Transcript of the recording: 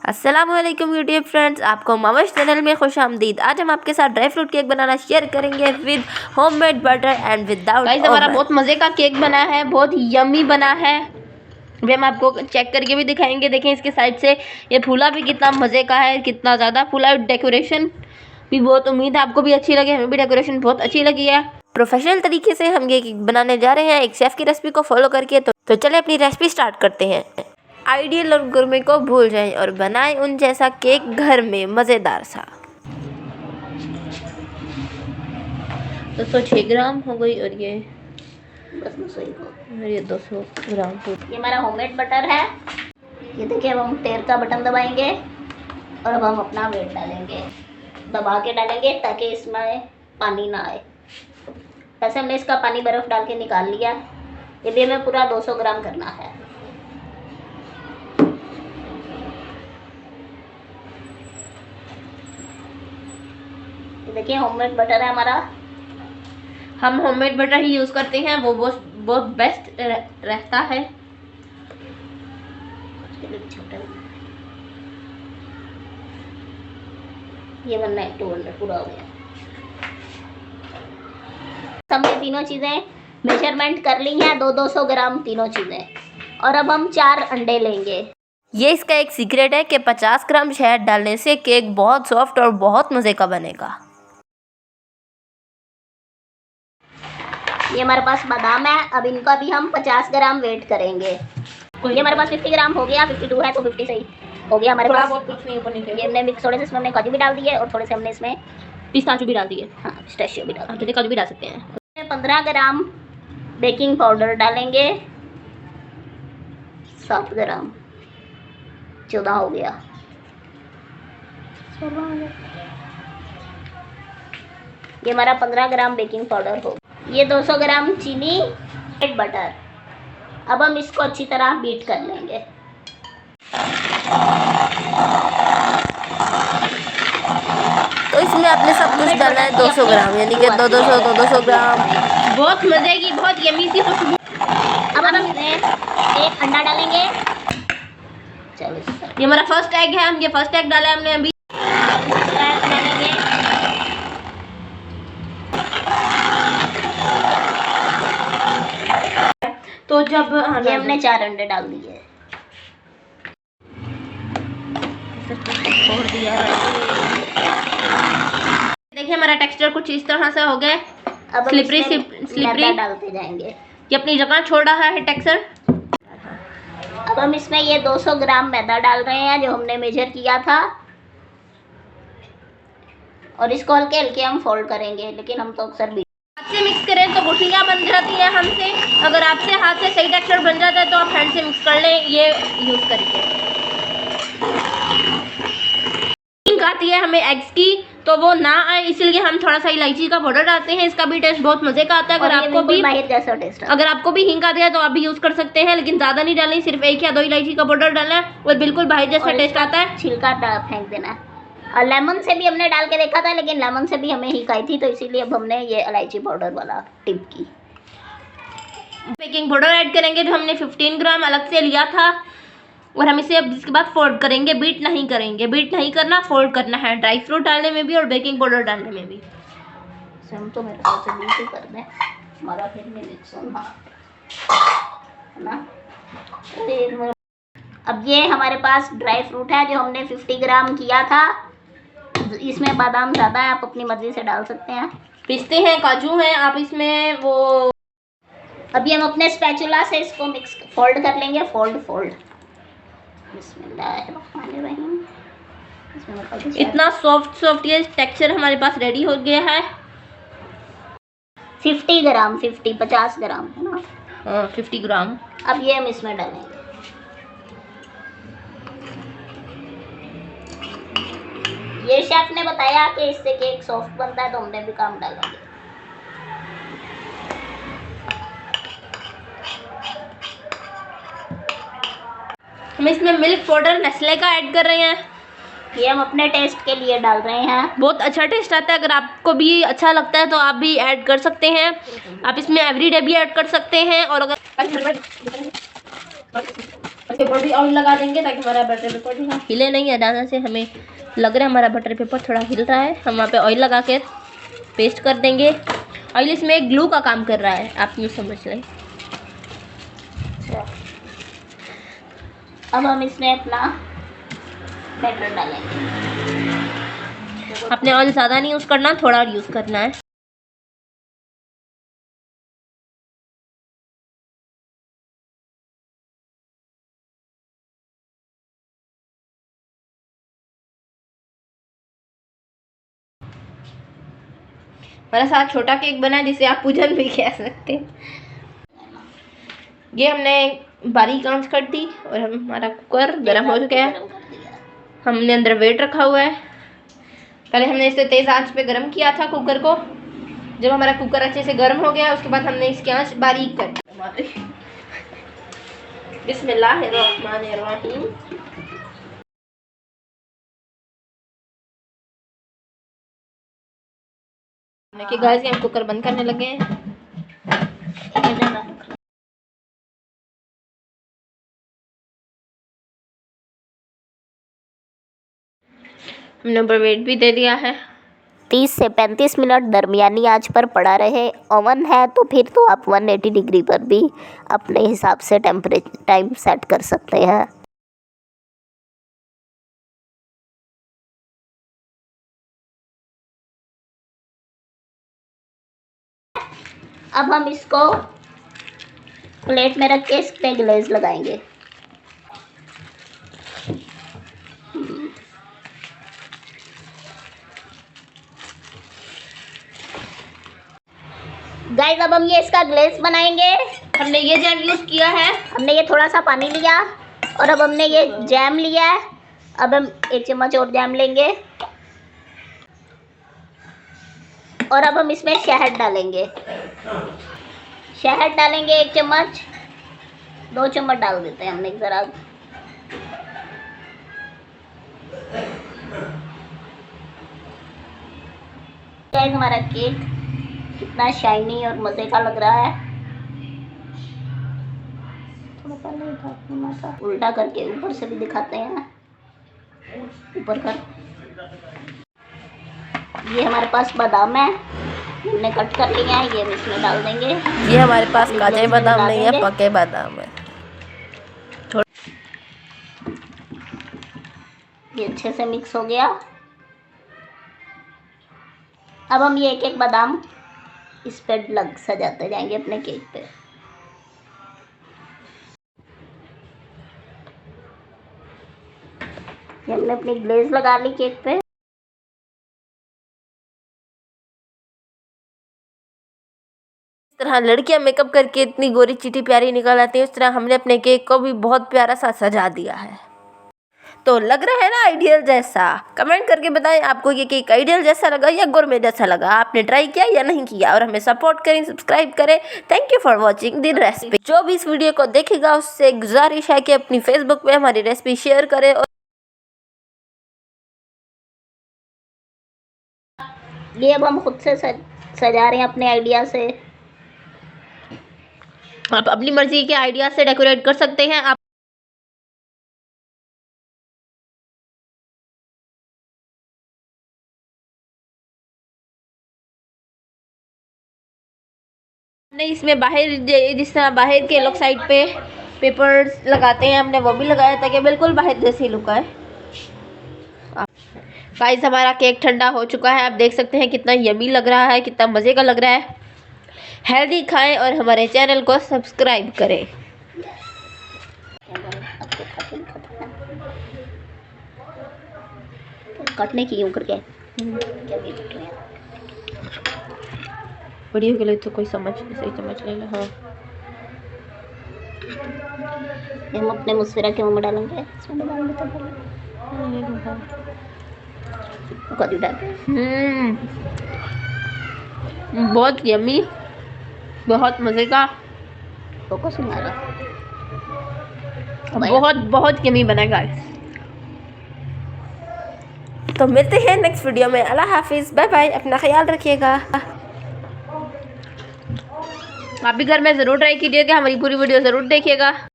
अस्सलामुअलैकुम YouTube friends, आपको मामश channel में खुश आमदीद। आज हम आपके साथ ड्राई फ्रूट केक बनाना शेयर करेंगे with homemade butter and without oven. हमारा बहुत मज़े का केक बना है, बहुत यम्मी बना है। अभी हम आपको चेक करके भी दिखाएंगे। देखें इसके साइड से ये फूला भी कितना मज़े का है, कितना ज़्यादा फूला। डेकोरेशन भी बहुत, उम्मीद है आपको भी अच्छी लगी। हमें भी डेकोरेशन बहुत अच्छी लगी है। प्रोफेशनल तरीके से हम ये केक बनाने जा रहे हैं एक शेफ़ की रेसिपी को फॉलो करके। तो चले अपनी रेसिपी स्टार्ट करते हैं। आइडियल और गुरमे को भूल जाएं और बनाएं उन जैसा केक घर में मज़ेदार सा। 206 ग्राम हो गई और ये 200 ग्राम। ये हमारा होममेड बटर है। ये देखिए, अब हम तेल का बटन दबाएंगे और अब हम अपना वेट डालेंगे, दबा के डालेंगे ताकि इसमें पानी ना आए। वैसे हमने इसका पानी बर्फ़ डाल के निकाल लिया। ये भी हमें पूरा 200 ग्राम करना है। देखिए, होममेड बटर है हमारा। हम होममेड बटर ही यूज़ करते हैं, वो बहुत बेस्ट रहता है। ये बनना है 200 पूरा हो गया। हमने तीनों चीज़ें मेजरमेंट कर ली हैं, 200 ग्राम तीनों चीज़ें। और अब हम 4 अंडे लेंगे। ये इसका एक सीक्रेट है कि 50 ग्राम शहद डालने से केक बहुत सॉफ्ट और बहुत मज़े का बनेगा। ये हमारे पास बादाम है। अब इनका भी हम 50 ग्राम वेट करेंगे। ये हमारे पास 50 ग्राम हो गया, 52 है तो 50 सही हो गया हमारे पास। कुछ नहीं ऊपर नीचे। ये हमने मिक्स, थोड़े से इसमें हमने काजू भी डाल दिए और थोड़े से हमने इसमें पिस्ताचू भी डाल दिए। हाँ, पिस्ताचियो भी डाल दिए। काजू भी डाल सकते हैं। 15 ग्राम बेकिंग पाउडर डालेंगे। 7 ग्राम, 14 हो गया। ये हमारा 15 ग्राम बेकिंग पाउडर हो। ये 200 ग्राम चीनी, बटर। अब हम इसको अच्छी तरह बीट कर लेंगे। तो इसमें आपने सब कुछ डालना है 200 ग्राम, यानी कि 200 ग्राम। बहुत मज़े की, बहुत यम्मी सी खुशबू। अब हम इसमें एक अंडा डालेंगे। चलो, ये हमारा फर्स्ट एग है। हम ये फर्स्ट एग डाला है हमने अभी। डालेंगे। तो जब ये हमने 4 अंडे डाल दिए। छोड़ दिया। देखिए हमारा टेक्सचर कुछ इस तरह से हो गया। अब स्लिपरी मैदा डालते जाएंगे। ये अपनी जगह छोड़ रहा है टेक्सचर। अब हम इसमें ये 200 ग्राम मैदा डाल रहे हैं जो हमने मेजर किया था, और इसको हल्के हल्के हम फोल्ड करेंगे। लेकिन हम तो अक्सर हाथ से मिक्स करें तो गुठलियाँ बन जाती है हमसे। अगर आपसे हाथ से सही टेक्सचर बन जाता है तो आप हैंड से मिक्स कर लें, ये यूज़ करके। हिंग आती है हमें एग्स की, तो वो ना आए इसलिए हम थोड़ा सा इलायची का पाउडर डालते हैं। इसका भी टेस्ट बहुत मज़े का आता है। अगर आपको भी बाहर जैसा टेस्ट है, अगर आपको भी हिंग आती है तो आप भी यूज़ कर सकते हैं, लेकिन ज़्यादा नहीं डालनी, सिर्फ 1 या 2 इलायची का पाउडर डालना है और बिल्कुल बाहर जैसा टेस्ट आता है। छिलका फेंक देना है। और लेमन से भी हमने डाल के देखा था, लेकिन लेमन से भी हमें हिंग आई थी, तो इसीलिए अब हमने ये इलायची पाउडर वाला टिप की। बेकिंग पाउडर ऐड करेंगे जो हमने 15 ग्राम अलग से लिया था, और हम इसे अब इसके बाद फोल्ड करेंगे। बीट नहीं करेंगे, बीट नहीं करना, फोल्ड करना है, ड्राई फ्रूट डालने में भी और बेकिंग पाउडर डालने में भी। हम तो मेरे ख्याल से बीट कर दें, हमारा फिर में मिक्स होना है ना। अब ये हमारे पास ड्राई फ्रूट है जो हमने 50 ग्राम किया था। इसमें बादाम ज़्यादा है, आप अपनी मर्ज़ी से डाल सकते हैं। पिस्ते हैं, काजू हैं, आप इसमें वो। अभी हम अपने स्पैचुला से इसको मिक्स फोल्ड कर लेंगे। फोल्ड। इतना सॉफ्ट ये टेक्सचर हमारे पास रेडी हो गया है। 50 ग्राम 50 ग्राम है ना। हाँ, 50 ग्राम। अब ये हम इसमें डालेंगे। ये शेफ ने बताया कि इससे केक सॉफ्ट बनता है, तो हमने भी काम डालेंगे। हम इसमें मिल्क पाउडर नेस्ले का ऐड कर रहे हैं। ये हम अपने टेस्ट के लिए डाल रहे हैं। बहुत अच्छा टेस्ट आता है। अगर आपको भी अच्छा लगता है तो आप भी ऐड कर सकते हैं। आप इसमें एवरीडे भी ऐड कर सकते हैं। और अगर पेपर भी ऑयल लगा देंगे ताकि हमारा बटर पेपर भी हिले नहीं है ज़्यादा से। हमें लग रहा है हमारा बटर पेपर थोड़ा हिल रहा है, हम वहाँ पे ऑयल लगा के पेस्ट कर देंगे। ऑयल इसमें एक ग्लू का काम कर रहा है, आप यूँ समझ लें। अब हम इसमें अपना बैटर डालेंगे। अपने ऑयल ज़्यादा नहीं यूज़ करना, थोड़ा और यूज़ करना है। हमारे साथ छोटा केक बना है जिसे आप पूजन भी कह सकते हैं। ये हमने बारीक आंच कर दी और हमारा कुकर गर्म हो चुका है। हमने अंदर वेट रखा हुआ है। पहले हमने इसे तेज़ आंच पे गर्म किया था कुकर को। जब हमारा कुकर अच्छे से गर्म हो गया उसके बाद हमने इसकी आंच बारीक कर दी। बिस्मिल्लाहिर्रहमानिर्रहीम। कि गाइस हम कुकर बंद करने लगे हैं। हमने ऊपर वेट भी दे दिया है। 30 से 35 मिनट दरमियानी आंच पर पड़ा रहे। ओवन है तो फिर तो आप 180 डिग्री पर भी अपने हिसाब से टाइम सेट कर सकते हैं। अब हम इसको प्लेट में रख के इस पे ग्लेज लगाएंगे। गाइस अब हम ये इसका ग्लेज बनाएंगे। हमने ये जैम यूज़ किया है। हमने ये थोड़ा सा पानी लिया और अब हमने ये जैम लिया है। अब हम 1 चम्मच और जैम लेंगे और अब हम इसमें शहद डालेंगे। शहद डालेंगे 1 चम्मच, 2 चम्मच डाल देते हैं हमने ज़रा। गाइस हमारा केक कितना शाइनी और मज़े का लग रहा है। थोड़ा पहले उल्टा करके ऊपर से भी दिखाते हैं। ऊपर कर। ये हमारे पास बादाम है, हमने कट कर लिया है, ये हम इसमें डाल देंगे। ये हमारे पास काचे बादाम नहीं है, पके बादाम है। ये अच्छे से मिक्स हो गया। अब हम ये एक बादाम इस पर सजाते जाएंगे अपने केक पे। हमने अपनी ग्लेज लगा ली केक पे। इस तरह लड़कियां मेकअप करके इतनी गोरी चीटी प्यारी निकल आती है, उस तरह हमने अपने केक को भी बहुत प्यारा सा सजा दिया है। तो लग रहा है ना आइडियल जैसा? कमेंट करके बताएं आपको ये केक आइडियल जैसा लगा या गोरमेट जैसा लगा। आपने ट्राई किया या नहीं किया? और हमें सपोर्ट करें, सब्सक्राइब करें। Thank you for watching the recipe. जो भी इस वीडियो को देखेगा उससे गुजारिश है कि अपनी फेसबुक पे हमारी रेसिपी शेयर करे। और ये अब हम खुद से सजा रहे हैं अपने आइडिया से। आप अपनी मर्जी के आइडिया से डेकोरेट कर सकते हैं। आप नहीं, इसमें बाहर जिस तरह बाहर के लोग साइड पे पेपर्स लगाते हैं, हमने वो भी लगाया ताकि बिल्कुल बाहर जैसी लुक आए। गाइस हमारा केक ठंडा हो चुका है। आप देख सकते हैं कितना यमी लग रहा है, कितना मज़े का लग रहा है। हेल्दी खाएं और हमारे चैनल को सब्सक्राइब करें। कटने की यूं करके वीडियो के लिए तो कोई सही समझ लेना। हाँ, हम अपने मुस्फिरा के मुंह में डालेंगे। इसमें डालेंगे तो बहुत यमी, बहुत मज़े का, फोकस नहीं आ रहा। बहुत यमी बना गाइस। तो मिलते हैं नेक्स्ट वीडियो में। अल्लाह हाफिज़, बाय बाय, अपना ख्याल रखिएगा। आप भी घर में ज़रूर ट्राई कीजिएगा, हमारी पूरी वीडियो ज़रूर देखिएगा।